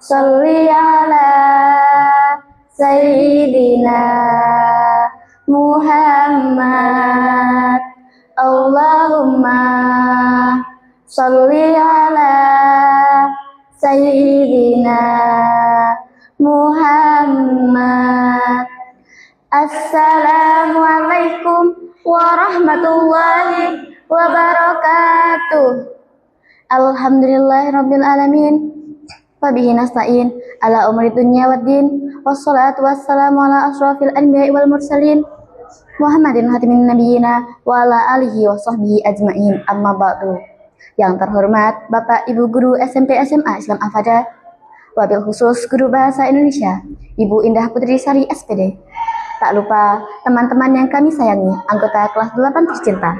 Sholli ala Sayyidina Muhammad. Allahumma sholli ala Sayyidina Muhammad. Assalamualaikum warahmatullahi wabarakatuh. Alhamdulillahirabbil alamin. Wabihi nasta'in ala umuri dunya waddin. Wassalatu wassalamu ala asrofil anbiya'i wal mursalin Muhammadin hatimin nabiyina wa ala alihi wa sahbihi ajma'in. Amma ba'du. Yang terhormat Bapak Ibu Guru SMP SMA Islam Al-Fada, wabil khusus Guru Bahasa Indonesia Ibu Indah Putri Sari SPD. Tak lupa teman-teman yang kami sayangi, anggota kelas 8 tercinta.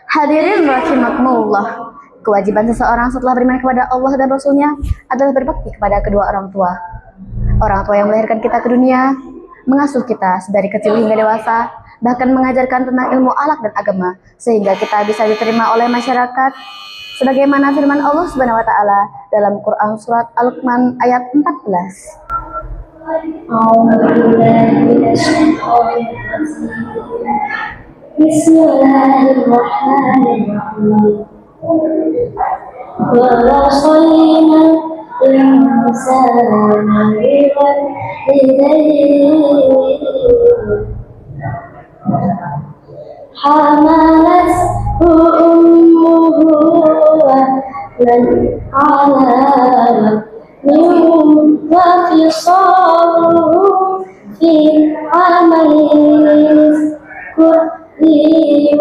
Hadirin rahimakumullah. Kewajiban seseorang setelah beriman kepada Allah dan Rasul-Nya adalah berbakti kepada kedua orang tua. Orang tua yang melahirkan kita ke dunia, mengasuh kita sedari kecil hingga dewasa, bahkan mengajarkan tentang ilmu akhlak dan agama, sehingga kita bisa diterima oleh masyarakat. Sebagaimana firman Allah Subhanahu wa taala dalam Quran surat Al-Luqman ayat 14. Bismillahirrahmanirrahim. وَوَصَّيْنَا الْإِنسَانَ بِوَالِدَيْهِ حَمَلَتْهُ أُمُّهُ وَهْنًا عَلَى وَهْنٍ وَفِصَالُهُ فِي عَامَيْنِ اشْكُرْ لِي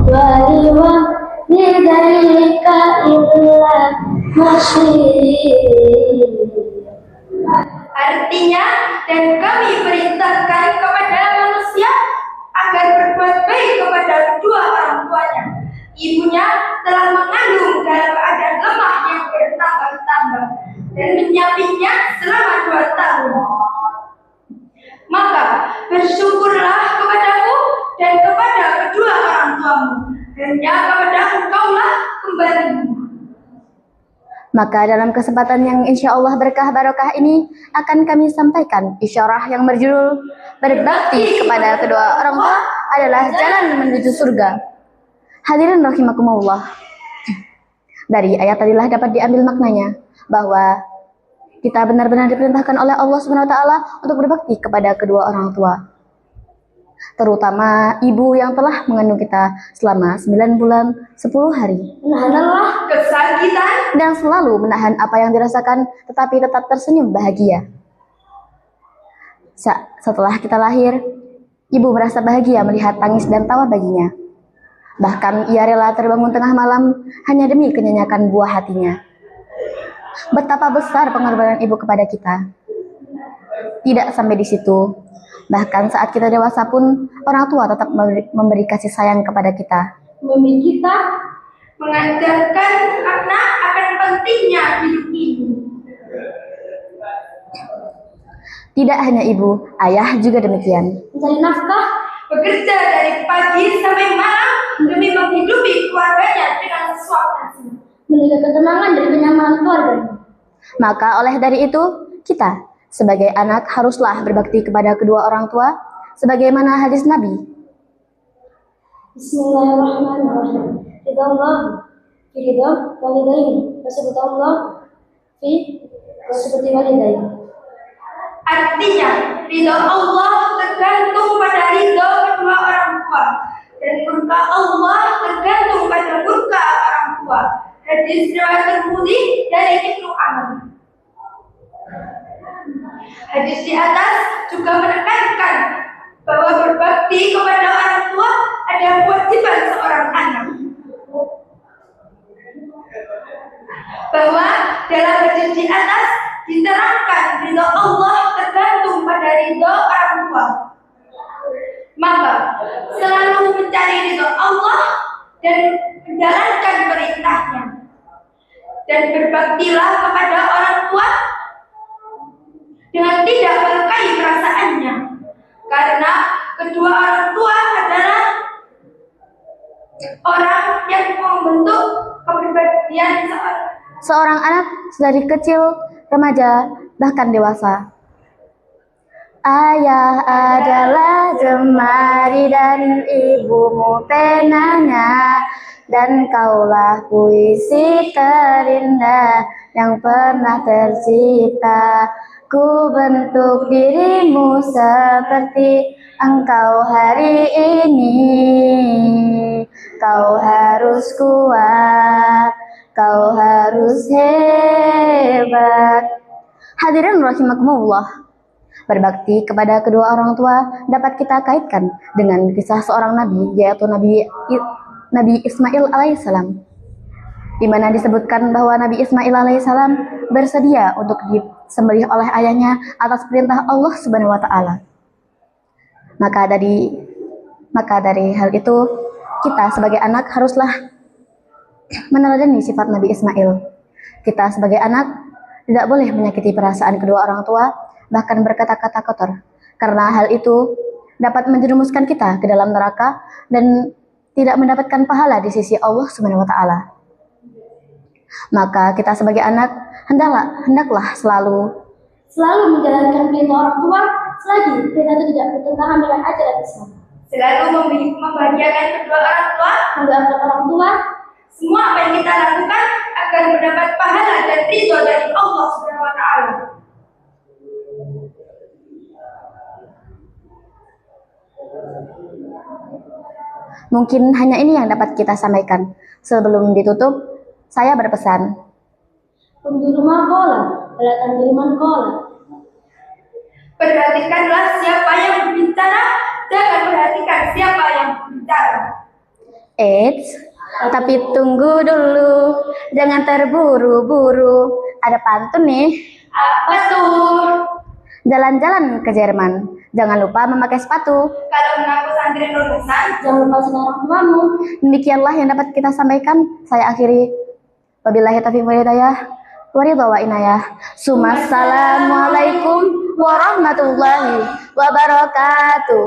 ولوالديك إلا المصير. Artinya, dan kami perintahkan kepada manusia agar berbuat baik kepada kedua orang tuanya. Ibunya telah mengandung dalam keadaan lemah yang bertambah-tambah dan menyapitnya selama 2 tahun. Maka bersyukurlah kepadaku dan kepada kedua orang tuamu, dan kepada engkaulah kembalimu. Maka dalam kesempatan yang insya Allah berkah barokah ini akan kami sampaikan isyarah yang berjudul berbakti kepada kedua orang tua adalah jalan menuju surga. Hadirin rahimakumullah. Dari ayat tadilah dapat diambil maknanya bahwa kita benar-benar diperintahkan oleh Allah Subhanahu wa taala untuk berbakti kepada kedua orang tua. Terutama ibu yang telah mengandung kita selama 9 bulan 10 hari. Menahanlah kesakitan dan selalu menahan apa yang dirasakan, tetapi tetap tersenyum bahagia. Setelah kita lahir, ibu merasa bahagia melihat tangis dan tawa baginya. Bahkan ia rela terbangun tengah malam hanya demi kenyenyakan buah hatinya. Betapa besar pengorbanan ibu kepada kita. Tidak sampai di situ, bahkan saat kita dewasa pun orang tua tetap memberi kasih sayang kepada kita. Memimpin kita mengajarkan anak akan pentingnya hidup ini. Tidak hanya ibu, ayah juga demikian. Mencari nafkah, bekerja dari pagi sampai malam demi menghidupi keluarganya dengan sesuap nasi, menjaga ketenangan dan kenyamanan keluarga. Maka oleh dari itu, kita sebagai anak haruslah berbakti kepada kedua orang tua, sebagaimana hadis Nabi. Bismillahirrahmanirrahim. Ridha Allah fi ridha walidain, wasabata Allah fi wasabati walidain. Artinya, ridha Allah tergantung pada ridha kedua orang tua, dan murka Allah tergantung pada murka orang tua. Hadis riwayat Tirmidzi dari Ibnu Amr. Hadis di atas juga menekankan bahwa berbakti kepada orang tua adalah kewajiban seorang anak. Bahwa dalam hadis di atas diterangkan ridha Allah tergantung pada ridha orang tua. Maka selalu mencari ridha Allah dan menjalankan perintahnya. Dan berbaktilah kepada orang tua dengan tidak melukai perasaannya, karena kedua orang tua adalah orang yang membentuk kepribadian seorang anak dari kecil, remaja, bahkan dewasa. Ayah adalah jemari dan ibumu penanya, dan kaulah puisi terindah yang pernah tercipta. Ku bentuk dirimu seperti engkau hari ini. Kau harus kuat, kau harus hebat. Hadirin rahimakumullah, berbakti kepada kedua orang tua dapat kita kaitkan dengan kisah seorang nabi, yaitu Nabi Ismail alaihissalam, di mana disebutkan bahwa Nabi Ismail alaihissalam bersedia untuk disembelih oleh ayahnya atas perintah Allah Subhanahu wa taala. Maka dari hal itu, kita sebagai anak haruslah meneladani sifat Nabi Ismail. Kita sebagai anak tidak boleh menyakiti perasaan kedua orang tua, bahkan berkata-kata kotor, karena hal itu dapat menjerumuskan kita ke dalam neraka dan tidak mendapatkan pahala di sisi Allah Subhanahu wa taala. Maka kita sebagai anak hendaklah selalu menjalankan perintah orang tua selagi perintah itu tidak bertentangan dengan ajaran Islam. Selalu membahagiakan kedua orang tua, Mendoakan orang tua, semua apa yang kita lakukan akan mendapat pahala dan ridho dari Allah Subhanahu wa taala. Mungkin hanya ini yang dapat kita sampaikan. Sebelum ditutup, saya berpesan. Undur rumah kola, belakang rumah kola. Perhatikanlah siapa yang berbicara, jangan perhatikan siapa yang berbicara. Eits, tapi tunggu dulu, jangan terburu-buru. Ada pantun nih. Apa tuh? Jalan-jalan ke Jerman, jangan lupa memakai sepatu. Kalau mengaku santri lulusan, Jangan lupa sama orang tuamu. Demikianlah yang dapat kita sampaikan. Saya akhiri. Wabillahi taufiq wal hidayah. Waridha wa inayah. Assalamualaikum warahmatullahi wabarakatuh.